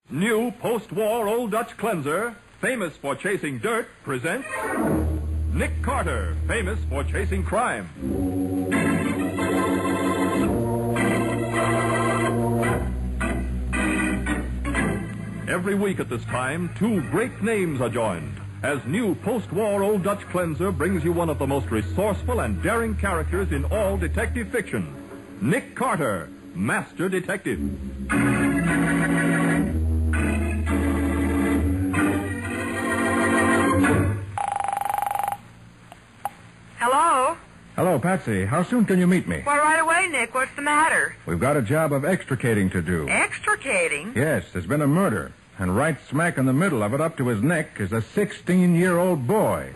New post-war Old Dutch cleanser, famous for chasing dirt, presents Nick Carter, famous for chasing crime. Every week at this time, two great names are joined, as new post-war Old Dutch cleanser brings you one of the most resourceful and daring characters in all detective fiction, Nick Carter, Master Detective. Hello? Hello, Patsy. How soon can you meet me? Well, right away, Nick. What's the matter? We've got a job of extricating to do. Extricating? Yes, there's been a murder. And right smack in the middle of it, up to his neck, is a 16-year-old boy.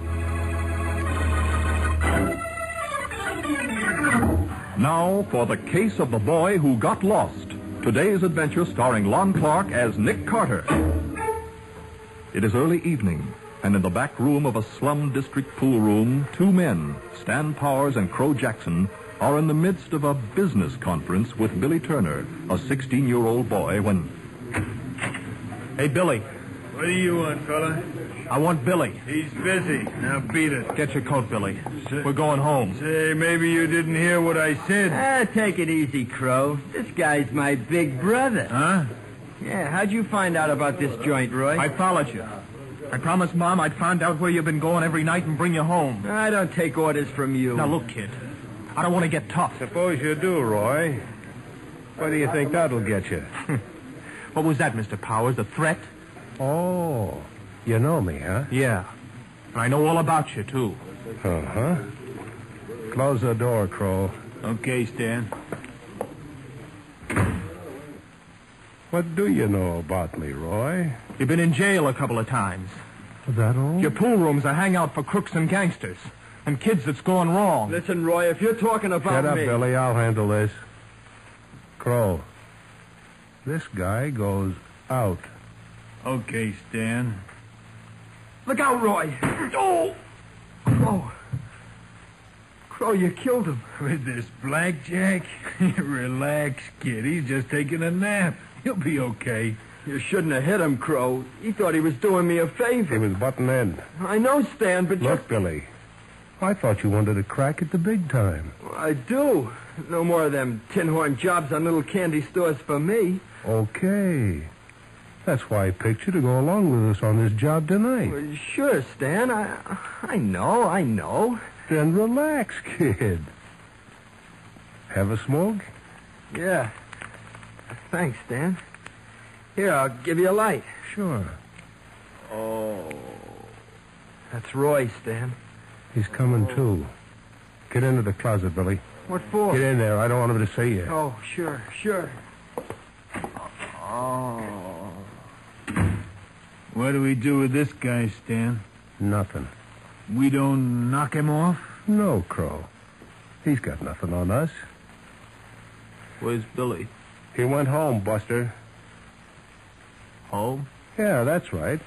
Now for the case of the boy who got lost. Today's adventure starring Lon Clark as Nick Carter. It is early evening, and in the back room of a slum district pool room, two men, Stan Powers and Crow Jackson, are in the midst of a business conference with Billy Turner, a 16-year-old boy, when... Hey, Billy. What do you want, fella? I want Billy. He's busy. Now beat it. Get your coat, Billy. We're going home. Say, maybe you didn't hear what I said. Take it easy, Crow. This guy's my big brother. Huh? Yeah, how'd you find out about this joint, Roy? I followed you. I promised Mom I'd find out where you've been going every night and bring you home. I don't take orders from you. Now, look, kid. I don't want to get tough. Suppose you do, Roy. What do you think that'll get you? What was that, Mr. Powers? A threat? Oh, you know me, huh? Yeah. And I know all about you, too. Uh-huh. Close the door, Crow. Okay, Stan. What do you know about me, Roy? You've been in jail a couple of times. Is that all? Your pool room's a hangout for crooks and gangsters. And kids that's gone wrong. Listen, Roy, if you're talking about Shut up, me... Billy. I'll handle this. Crow, this guy goes out. Okay, Stan. Look out, Roy. Oh! Crow. Crow, you killed him. With this blackjack? Relax, kid. He's just taking a nap. He'll be okay. You shouldn't have hit him, Crow. He thought he was doing me a favor. He was butting in. I know, Stan, but Look, Billy, I thought you wanted a crack at the big time. I do. No more of them tin horn jobs on little candy stores for me. Okay. That's why I picked you to go along with us on this job tonight. Well, sure, Stan. I know. Then relax, kid. Have a smoke? Yeah. Thanks, Stan. Here, I'll give you a light. Sure. Oh. That's Roy, Stan. He's coming, too. Get into the closet, Billy. What for? Get in there. I don't want him to see you. Oh, sure. Oh. What do we do with this guy, Stan? Nothing. We don't knock him off? No, Crow. He's got nothing on us. Where's Billy? He went home, Buster. Home? Yeah, that's right.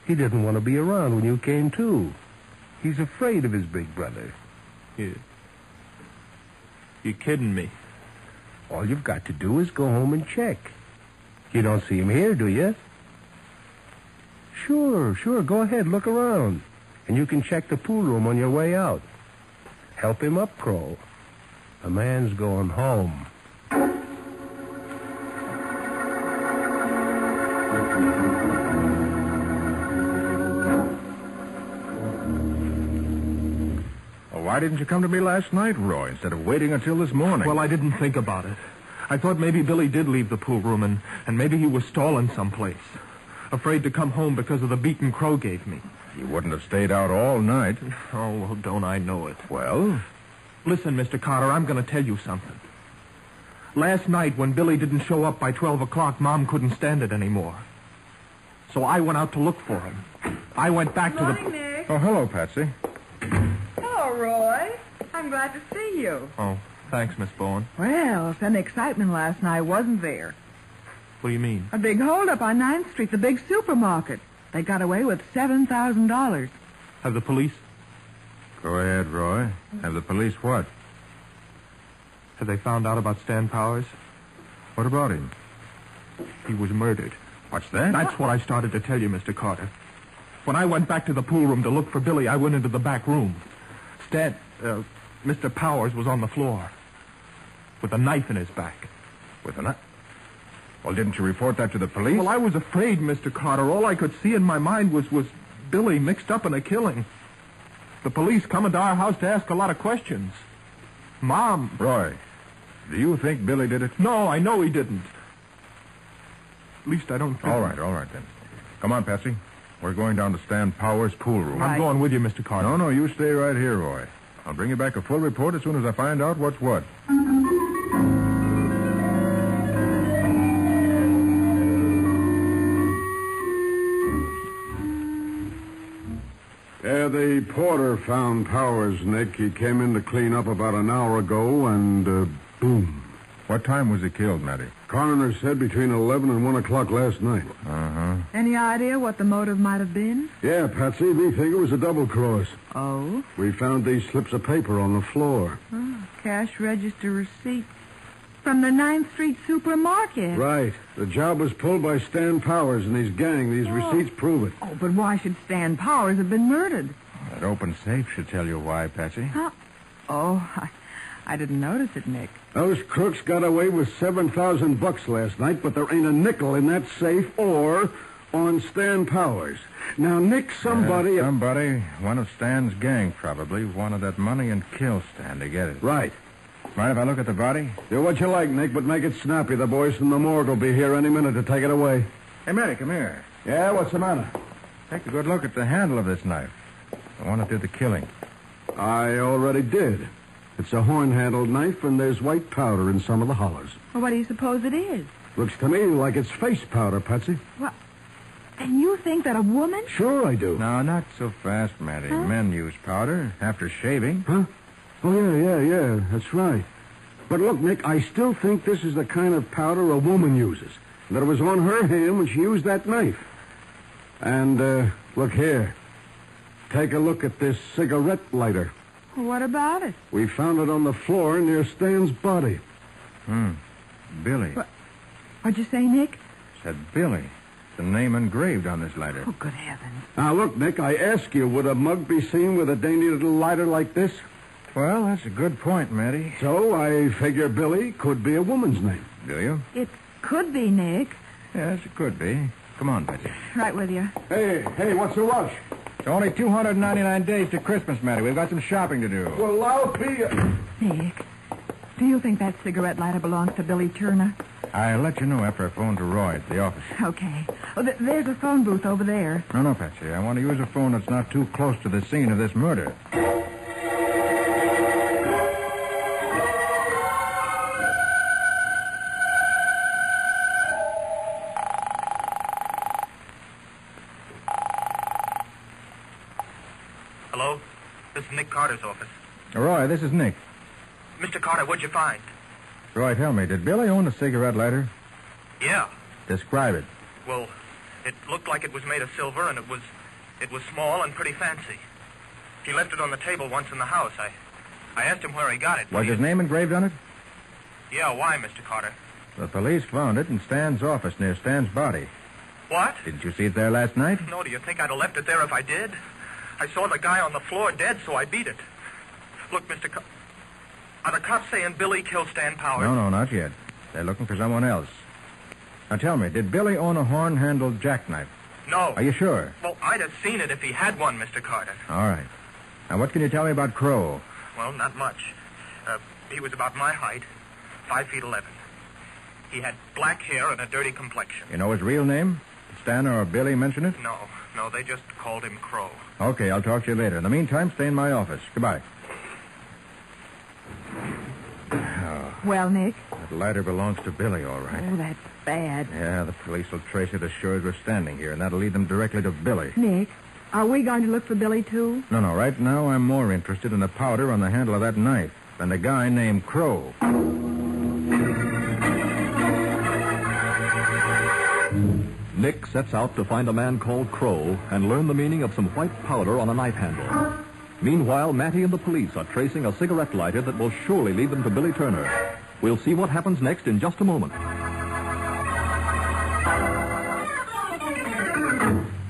He didn't want to be around when you came, too. He's afraid of his big brother. You're kidding me. All you've got to do is go home and check. You don't see him here, do you? Sure. Go ahead, look around. And you can check the pool room on your way out. Help him up, Crow. The man's going home. Why didn't you come to me last night, Roy, instead of waiting until this morning? Well, I didn't think about it. I thought maybe Billy did leave the pool room and maybe he was stalling someplace. Afraid to come home because of the beating Crow gave me. He wouldn't have stayed out all night. Oh, well, don't I know it. Well? Listen, Mr. Carter, I'm going to tell you something. Last night, when Billy didn't show up by 12 o'clock, Mom couldn't stand it anymore. So I went out to look for him. I went back to the... Nick. Oh, hello, Patsy. Hello, Roy. I'm glad to see you. Oh, thanks, Miss Bowen. Well, some excitement last night, wasn't there? What do you mean? A big holdup on 9th Street, the big supermarket. They got away with $7,000. Have the police? Go ahead, Roy. Have the police what? Have they found out about Stan Powers? What about him? He was murdered. What's that? That's what I started to tell you, Mr. Carter. When I went back to the pool room to look for Billy, I went into the back room. Mr. Powers was on the floor with a knife in his back. With a knife? Well, didn't you report that to the police? Well, I was afraid, Mr. Carter. All I could see in my mind was Billy mixed up in a killing. The police coming to our house to ask a lot of questions. Mom... Roy, do you think Billy did it? No, I know he didn't. At least I don't think... All right then. Come on, Patsy. We're going down to Stan Powers' pool room. I'm going with you, Mr. Carter. No, you stay right here, Roy. I'll bring you back a full report as soon as I find out what's what. Yeah, the porter found Powers, Nick. He came in to clean up about an hour ago, and, boom. What time was he killed, Matty? Coroner said between 11 and 1 o'clock last night. Uh-huh. Any idea what the motive might have been? Yeah, Patsy, we think it was a double cross. Oh? We found these slips of paper on the floor. Oh, cash register receipt. From the 9th Street supermarket. Right. The job was pulled by Stan Powers and his gang. These receipts prove it. Oh, but why should Stan Powers have been murdered? That open safe should tell you why, Patsy. Huh? Oh, I didn't notice it, Nick. Those crooks got away with $7,000 last night, but there ain't a nickel in that safe or on Stan Powers. Now, Nick, somebody... Somebody, one of Stan's gang probably, wanted that money and killed Stan to get it. Right. Mind if I look at the body? Do what you like, Nick, but make it snappy. The boys from the morgue will be here any minute to take it away. Hey, Matty, come here. Yeah, what's the matter? Take a good look at the handle of this knife. The one that did the killing. I already did. It's a horn-handled knife, and there's white powder in some of the hollows. Well, what do you suppose it is? Looks to me like it's face powder, Patsy. Well, and you think that a woman? Sure I do. No, not so fast, Matty. Huh? Men use powder after shaving. Huh? Oh, yeah, that's right. But look, Nick, I still think this is the kind of powder a woman uses. That it was on her hand when she used that knife. And, look here. Take a look at this cigarette lighter. What about it? We found it on the floor near Stan's body. Billy. What'd you say, Nick? Said Billy. The name engraved on this lighter. Oh, good heavens. Now, look, Nick, I ask you, would a mug be seen with a dainty little lighter like this? Well, that's a good point, Matty. So I figure Billy could be a woman's name. Do you? It could be, Nick. Yes, it could be. Come on, Patsy. Right with you. Hey, what's the rush? It's only 299 days to Christmas, Matty. We've got some shopping to do. Well, I'll be... Nick, do you think that cigarette lighter belongs to Billy Turner? I'll let you know after I phone to Roy at the office. Okay. Oh, there's a phone booth over there. No, Patsy. I want to use a phone that's not too close to the scene of this murder. Hello? This is Nick Carter's office. Roy, this is Nick. Mr. Carter, what'd you find? Roy, tell me, did Billy own a cigarette lighter? Yeah. Describe it. Well, it looked like it was made of silver, and it was small and pretty fancy. He left it on the table once in the house. I asked him where he got it. Was his name engraved on it? Yeah, why, Mr. Carter? The police found it in Stan's office near Stan's body. What? Didn't you see it there last night? No, do you think I'd have left it there if I did? I saw the guy on the floor dead, so I beat it. Look, are the cops saying Billy killed Stan Powers? No, not yet. They're looking for someone else. Now tell me, did Billy own a horn-handled jackknife? No. Are you sure? Well, I'd have seen it if he had one, Mr. Carter. All right. Now, what can you tell me about Crow? Well, not much. He was about my height, 5'11". He had black hair and a dirty complexion. You know his real name? Did Stan or Billy mention it? No, they just called him Crow. Okay, I'll talk to you later. In the meantime, stay in my office. Goodbye. Well, Nick? That lighter belongs to Billy, all right. Oh, that's bad. Yeah, the police will trace it as sure as we're standing here, and that'll lead them directly to Billy. Nick, are we going to look for Billy, too? No, right now I'm more interested in the powder on the handle of that knife than the guy named Crow. Nick sets out to find a man called Crow and learn the meaning of some white powder on a knife handle. Meanwhile, Matty and the police are tracing a cigarette lighter that will surely lead them to Billy Turner. We'll see what happens next in just a moment.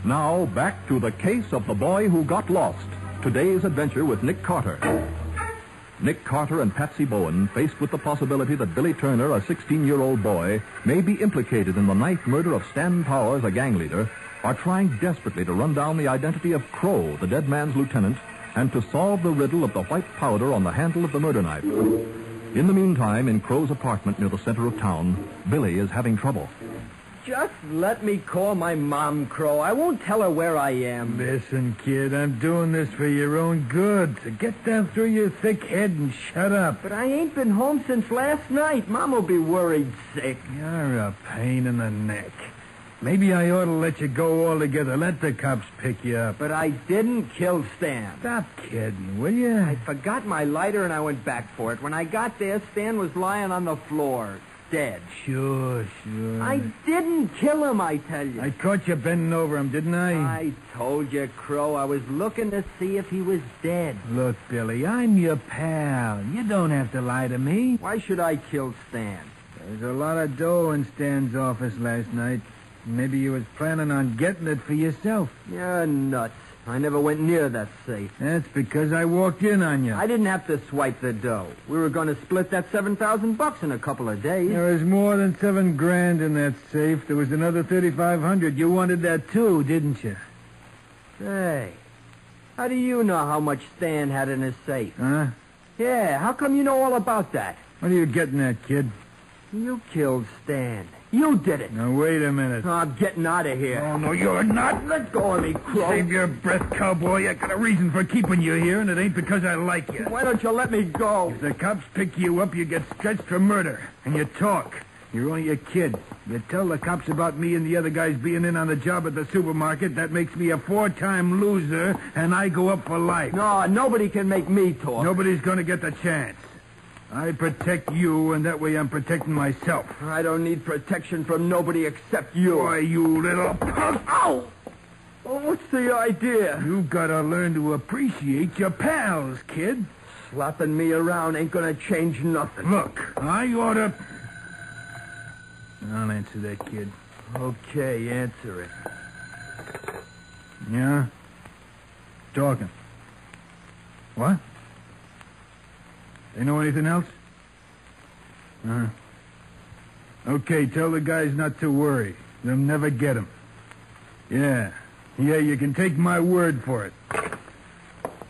Now, back to the case of the boy who got lost. Today's adventure with Nick Carter. Nick Carter and Patsy Bowen, faced with the possibility that Billy Turner, a 16-year-old boy, may be implicated in the knife murder of Stan Powers, a gang leader, are trying desperately to run down the identity of Crow, the dead man's lieutenant, and to solve the riddle of the white powder on the handle of the murder knife. In the meantime, in Crow's apartment near the center of town, Billy is having trouble. Just let me call my mom, Crow. I won't tell her where I am. Listen, kid, I'm doing this for your own good. So get down through your thick head and shut up. But I ain't been home since last night. Mom will be worried sick. You're a pain in the neck. Maybe I ought to let you go altogether. Let the cops pick you up. But I didn't kill Stan. Stop kidding, will you? I forgot my lighter and I went back for it. When I got there, Stan was lying on the floor, dead. Sure. I didn't kill him, I tell you. I caught you bending over him, didn't I? I told you, Crow. I was looking to see if he was dead. Look, Billy, I'm your pal. You don't have to lie to me. Why should I kill Stan? There's a lot of dough in Stan's office last night. Maybe you was planning on getting it for yourself. You're nuts. I never went near that safe. That's because I walked in on you. I didn't have to swipe the dough. We were going to split that $7,000 in a couple of days. There was more than $7,000 in that safe. There was another $3,500. You wanted that too, didn't you? Hey, how do you know how much Stan had in his safe? Huh? Yeah, how come you know all about that? What are you getting at, kid? You killed Stan. You did it. Now, wait a minute. Oh, I'm getting out of here. Oh, no, you're not. Let go of me, Crow. Save your breath, cowboy. I got a reason for keeping you here, and it ain't because I like you. Why don't you let me go? If the cops pick you up, you get stretched for murder. And you talk. You're only a kid. You tell the cops about me and the other guys being in on the job at the supermarket. That makes me a 4-time loser, and I go up for life. No, nobody can make me talk. Nobody's going to get the chance. I protect you, and that way I'm protecting myself. I don't need protection from nobody except you. Why, you little punk. Ow! Well, what's the idea? You gotta learn to appreciate your pals, kid. Slapping me around ain't gonna change nothing. Look, I oughta... I'll answer that, kid. Okay, answer it. Yeah? Talking. What? They know anything else? Uh-huh. Okay, tell the guys not to worry. They'll never get him. Yeah, you can take my word for it.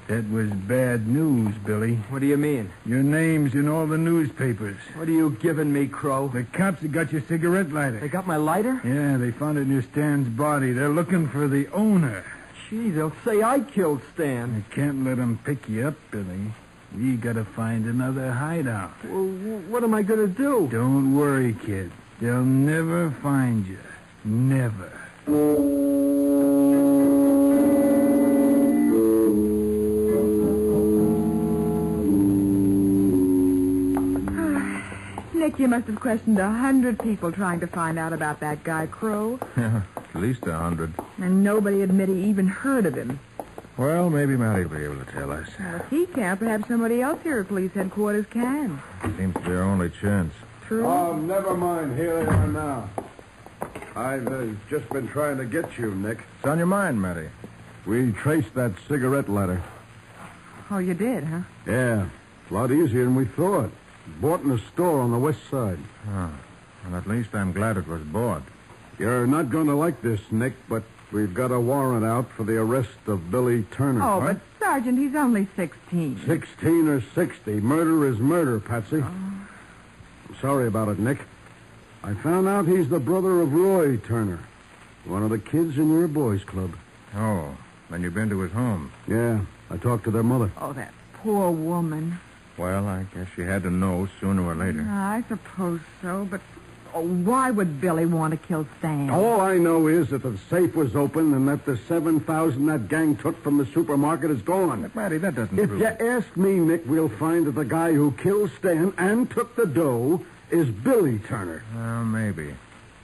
That was bad news, Billy. What do you mean? Your name's in all the newspapers. What are you giving me, Crow? The cops have got your cigarette lighter. They got my lighter? Yeah, they found it near Stan's body. They're looking for the owner. Gee, they'll say I killed Stan. I can't let them pick you up, Billy. We gotta find another hideout. Well, what am I gonna do? Don't worry, kid. They'll never find you. Never. Nick, you must have questioned 100 people trying to find out about that guy, Crow. Yeah, at least 100. And nobody admitted he even heard of him. Well, maybe Matty will be able to tell us. Well, if he can't, perhaps somebody else here at police headquarters can. Seems to be our only chance. True. Oh, never mind. Here they are now. I've just been trying to get you, Nick. What's on your mind, Matty? We traced that cigarette letter. Oh, you did, huh? Yeah, it's a lot easier than we thought. Bought in a store on the west side. Oh, well, at least I'm glad it was bought. You're not going to like this, Nick, but we've got a warrant out for the arrest of Billy Turner. Oh, What? but, Sergeant, he's only 16. 16 or 60. Murder is murder, Patsy. I'm sorry about it, Nick. I found out he's the brother of Roy Turner, one of the kids in your boys' club. Oh, then you've been to his home. Yeah, I talked to their mother. Oh, that poor woman. Well, I guess she had to know sooner or later. I suppose so, but why would Billy want to kill Stan? All I know is that the safe was open and that the $7,000 that gang took from the supermarket is gone. But, Matty, that doesn't If prove you it. ask me, Nick, we'll find that the guy who killed Stan and took the dough is Billy Turner. Well, maybe.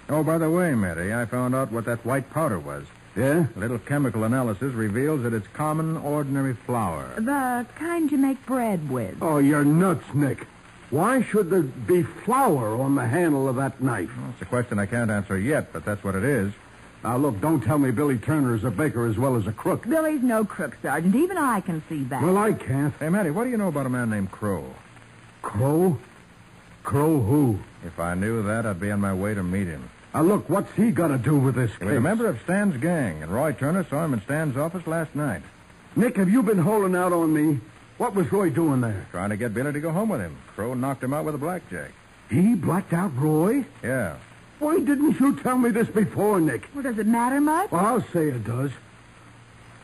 Oh, by the way, Matty, I found out what that white powder was. Yeah? A little chemical analysis reveals that it's common, ordinary flour. The kind you make bread with. Oh, you're nuts, Nick. Why should there be flour on the handle of that knife? Well, it's a question I can't answer yet, but that's what it is. Now, look, don't tell me Billy Turner is a baker as well as a crook. Billy's no crook, Sergeant. Even I can see that. Well, I can't. Hey, Matty, what do you know about a man named Crow? Crow? Crow who? If I knew that, I'd be on my way to meet him. Now, look, what's he got to do with this case? He was a member of Stan's gang, and Roy Turner saw him in Stan's office last night. Nick, have you been holding out on me? What was Roy doing there? Trying to get Billy to go home with him. Crow knocked him out with a blackjack. He blacked out Roy? Yeah. Why didn't you tell me this before, Nick? Well, does it matter much? Well, I'll say it does.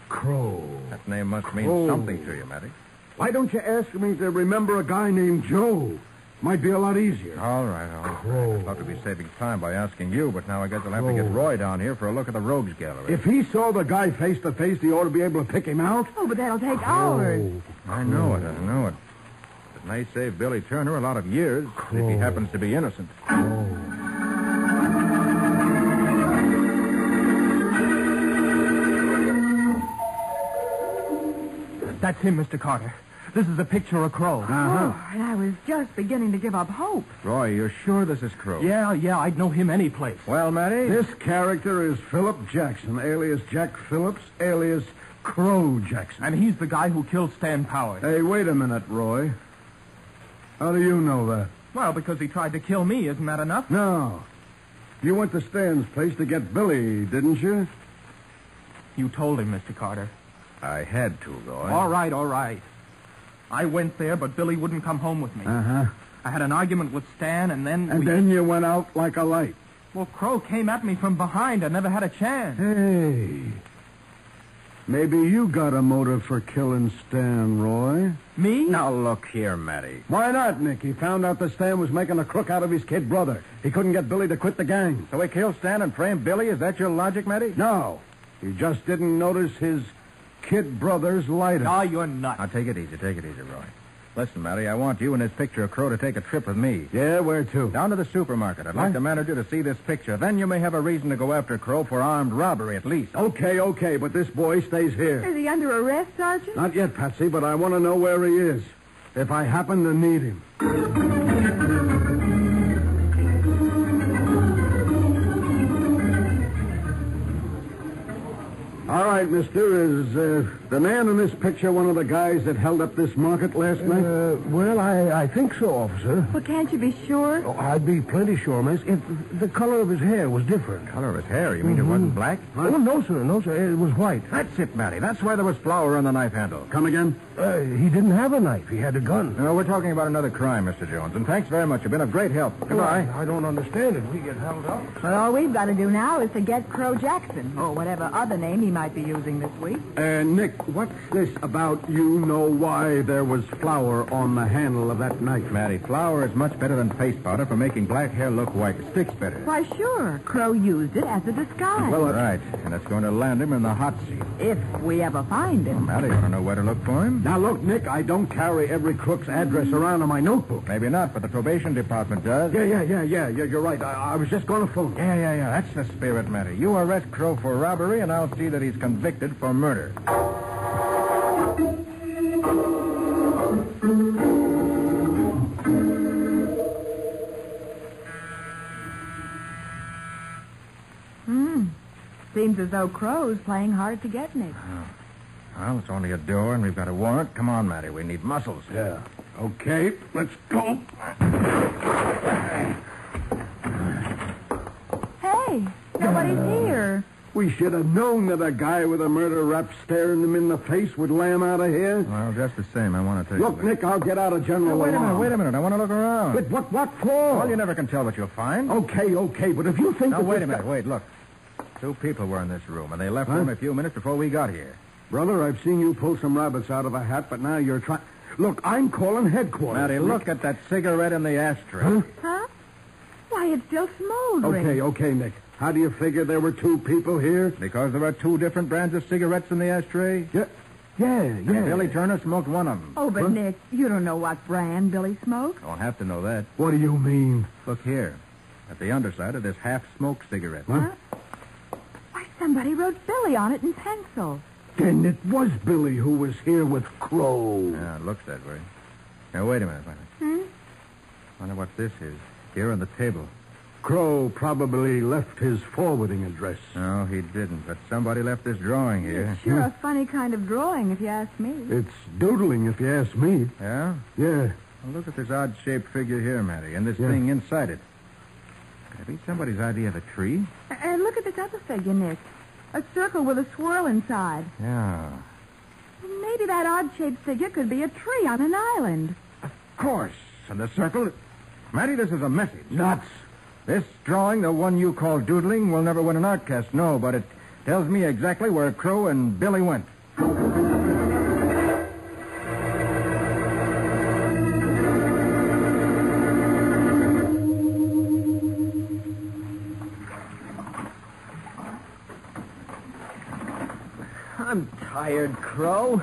Crow. That name must mean Crow. something to you, Matty. Why don't you ask me to remember a guy named Joe? Might be a lot easier. All right, all right. Crow. I thought to be saving time by asking you, but now I guess I'll have to get Roy down here for a look at the rogues gallery. If he saw the guy face to face, he ought to be able to pick him out. Oh, but that'll take hours. I know it. It may save Billy Turner a lot of years if he happens to be innocent. That's him, Mr. Carter. This is a picture of Crow. Oh, and I was just beginning to give up hope. Roy, you're sure this is Crow? Yeah, I'd know him any place. Well, Matty? This character is Philip Jackson, alias Jack Phillips, alias Crow Jackson. And he's the guy who killed Stan Powers. Hey, wait a minute, Roy. How do you know that? Well, because he tried to kill me, isn't that enough? No. You went to Stan's place to get Billy, didn't you? You told him, Mr. Carter. I had to, Roy. All right. I went there, but Billy wouldn't come home with me. Uh-huh. I had an argument with Stan, and then... Then you went out like a light. Well, Crow came at me from behind. I never had a chance. Hey. Maybe you got a motive for killing Stan, Roy. Me? Now, look here, Matty. Why not, Nick? He found out that Stan was making a crook out of his kid brother. He couldn't get Billy to quit the gang. So he killed Stan and framed Billy? Is that your logic, Matty? No. He just didn't notice his kid brother's lighter. Oh, you're nuts. Now, take it easy, Roy. Listen, Matty, I want you and this picture of Crow to take a trip with me. Yeah, where to? Down to the supermarket. I'd like the manager to see this picture. Then you may have a reason to go after Crow for armed robbery, at least. Okay, but this boy stays here. Is he under arrest, Sergeant? Not yet, Patsy, but I want to know where he is. If I happen to need him. All right, mister, is the man in this picture one of the guys that held up this market last night? Well, I think so, officer. Well, can't you be sure? Oh, I'd be plenty sure, miss, if the color of his hair was different. Color of his hair? You mean it wasn't black? Oh, no, sir. It was white. That's it, Matty. That's why there was flour on the knife handle. Come again? He didn't have a knife. He had a gun. No, we're talking about another crime, Mr. Jones. And thanks very much. You've been of great help. Goodbye. I don't understand it. We get held up. Well, all we've got to do now is to get Crow Jackson, or whatever other name he might be using this week. Nick, what's this about you know why there was flour on the handle of that knife? Matty, flour is much better than face powder for making black hair look white. It sticks better. Why, sure. Crow used it as a disguise. Well, right. And it's going to land him in the hot seat. If we ever find him. Matty, you want to know where to look for him? Now, look, Nick, I don't carry every crook's address around in my notebook. Maybe not, but the probation department does. Yeah, you're right. I was just going to phone. Yeah. That's the spirit, Matty. You arrest Crow for robbery, and I'll see that he's convicted for murder. Seems as though Crow's playing hard to get Nick. Well, it's only a door, and we've got a warrant. Come on, Matty. We need muscles. Yeah. Okay, let's go. Hey, nobody's here. We should have known that a guy with a murder rap staring him in the face would lam out of here. Well, just the same, I want to tell Look, you. Nick, I'll get out of general Wait alarm. a minute. I want to look around. But what for? Well, you never can tell what you'll find. Okay, but if you think Now, that wait this a minute. guy- Wait, look. 2 people were in this room, and they left room a few minutes before we got here. Brother, I've seen you pull some rabbits out of a hat, but now you're trying... Look, I'm calling headquarters. Matty, look at that cigarette in the ashtray. Huh? Why, it's still smoldering. Okay, Nick. How do you figure there were 2 people here? Because there are 2 different brands of cigarettes in the ashtray. Yeah. Billy Turner smoked one of them. Oh, but Nick, you don't know what brand Billy smokes. Don't have to know that. What do you mean? Look here. At the underside of this half-smoked cigarette. Huh? Why, somebody wrote Billy on it in pencil. Then it was Billy who was here with Crow. Yeah, it looks that way. Now, wait a minute. Wonder what this is. Here on the table. Crow probably left his forwarding address. No, he didn't, but somebody left this drawing here. Sure a funny kind of drawing, if you ask me. It's doodling, if you ask me. Yeah? Yeah. Well, look at this odd-shaped figure here, Matty, and this thing inside it. Could it be somebody's idea of a tree? And look at this other figure, Nick. A circle with a swirl inside. Yeah. Maybe that odd-shaped figure could be a tree on an island. Of course. And the circle... Matty, this is a message. Nuts. This drawing, the one you call doodling, will never win an outcast, no, but it tells me exactly where Crow and Billy went. I'm tired, Crow.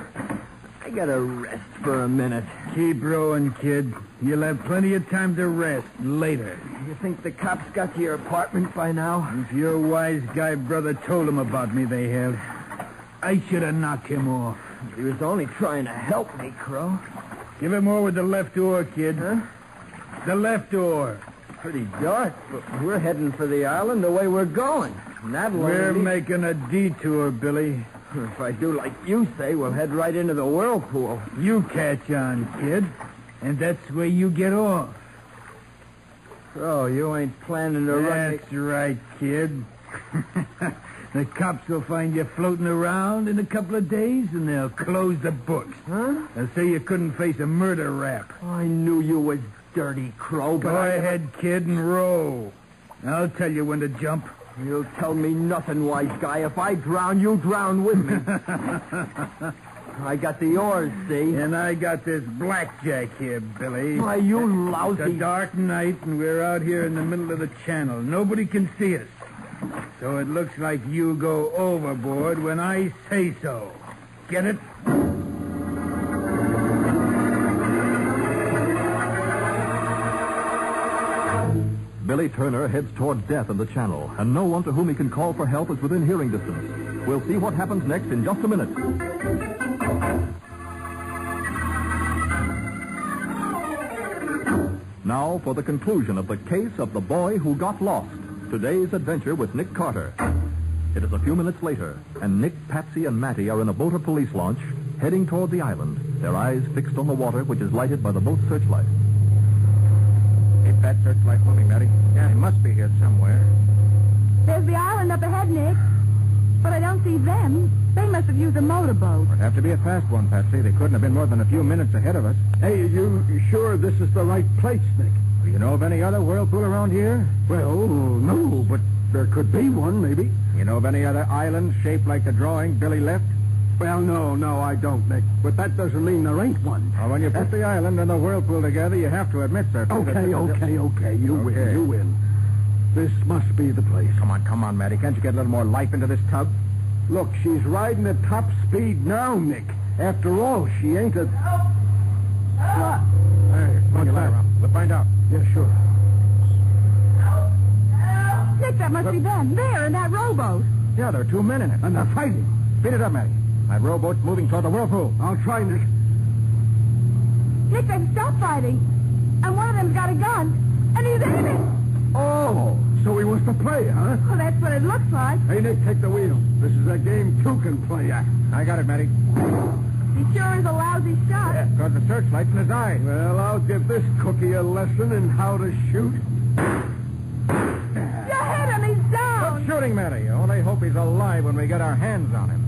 I gotta rest for a minute. Keep rowing, kid. You'll have plenty of time to rest later. You think the cops got to your apartment by now? If your wise guy brother told them about me, they have. I should have knocked him off. He was only trying to help me, Crow. Give him more with the left oar, kid. Huh? The left oar. Pretty dark, but we're heading for the island the way we're going. And that'll We're only... making a detour, Billy. If I do like you say, we'll head right into the whirlpool. You catch on, kid. And that's where you get off. Crow, you ain't planning to run... That's right, kid. The cops will find you floating around in a couple of days, and they'll close the books. Huh? They'll say you couldn't face a murder rap. I knew you was dirty, Crow, but Go ahead, kid, and row. I'll tell you when to jump. You'll tell me nothing, wise guy. If I drown, you drown with me. I got the oars, see? And I got this blackjack here, Billy. Why, you It's lousy... a dark night, and we're out here in the middle of the channel. Nobody can see us. So it looks like you go overboard when I say so. Get it? Billy Turner heads toward death in the channel, and no one to whom he can call for help is within hearing distance. We'll see what happens next in just a minute. Now for the conclusion of the case of the boy who got lost. Today's adventure with Nick Carter. It is a few minutes later, and Nick, Patsy, and Matty are in a boater police launch, heading toward the island, their eyes fixed on the water, which is lighted by the boat's searchlight. Keep that searchlight moving, Matty. Yeah, he must be here somewhere. There's the island up ahead, Nick. But I don't see them. They must have used a motorboat. It'd have to be a fast one, Patsy. They couldn't have been more than a few minutes ahead of us. Hey, you sure this is the right place, Nick? Do you know of any other whirlpool around here? Well, no, but there could be one, maybe. You know of any other island shaped like the drawing Billy left? Well, no, I don't, Nick. But that doesn't mean there ain't one. Well, when you put the island and the whirlpool together, you have to admit, sir. Okay. You win. This must be the place. Come on, Matty. Can't you get a little more life into this tub? Look, she's riding at top speed now, Nick. After all, she ain't a... Hey, come on, you lie around. We'll find out. Yeah, sure. Nick, that must be them. There, in that rowboat. Yeah, there are two men in it. And they're fighting. Speed it up, Matty. That rowboat's moving toward the whirlpool. I'll try, Nick. Nick, they've stopped fighting. And one of them's got a gun. And he's aiming. Oh, so he wants to play, huh? Well, that's what it looks like. Hey, Nick, take the wheel. This is a game two can play at. I got it, Matty. He sure is a lousy shot. Yeah, because the searchlight's in his eye. Well, I'll give this cookie a lesson in how to shoot. You hit him. He's down. Stop shooting, Matty. Only hope he's alive when we get our hands on him.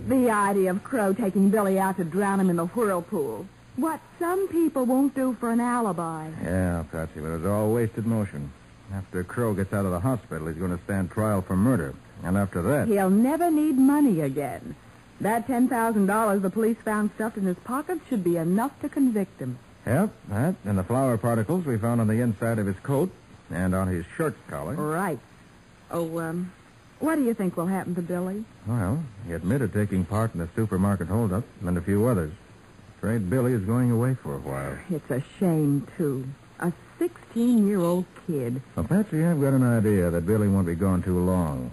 The idea of Crow taking Billy out to drown him in the whirlpool. What some people won't do for an alibi. Yeah, Patsy, but it was all wasted motion. After Crow gets out of the hospital, he's going to stand trial for murder. And after that... He'll never need money again. That $10,000 the police found stuffed in his pocket should be enough to convict him. Yep, that and the flour particles we found on the inside of his coat and on his shirt collar. Right. Oh, what do you think will happen to Billy? Well, he admitted taking part in the supermarket holdup and a few others. Afraid Billy is going away for a while. It's a shame, too. A 16-year-old kid. Well, Patsy, I've got an idea that Billy won't be gone too long.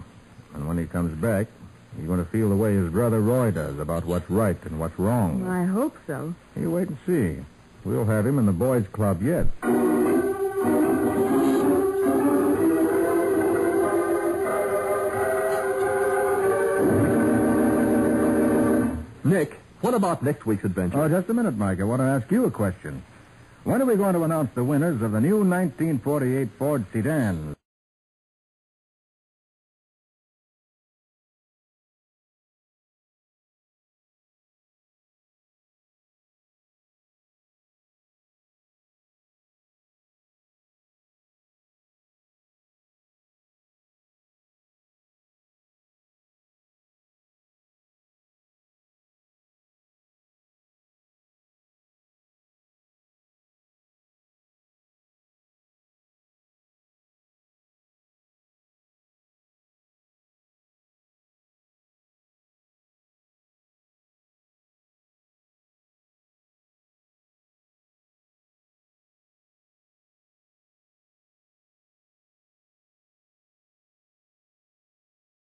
And when he comes back, He's going to feel the way his brother Roy does about what's right and what's wrong. I hope so. You wait and see. We'll have him in the boys' club yet. Nick, what about next week's adventure? Oh, just a minute, Mike. I want to ask you a question. When are we going to announce the winners of the new 1948 Ford sedans?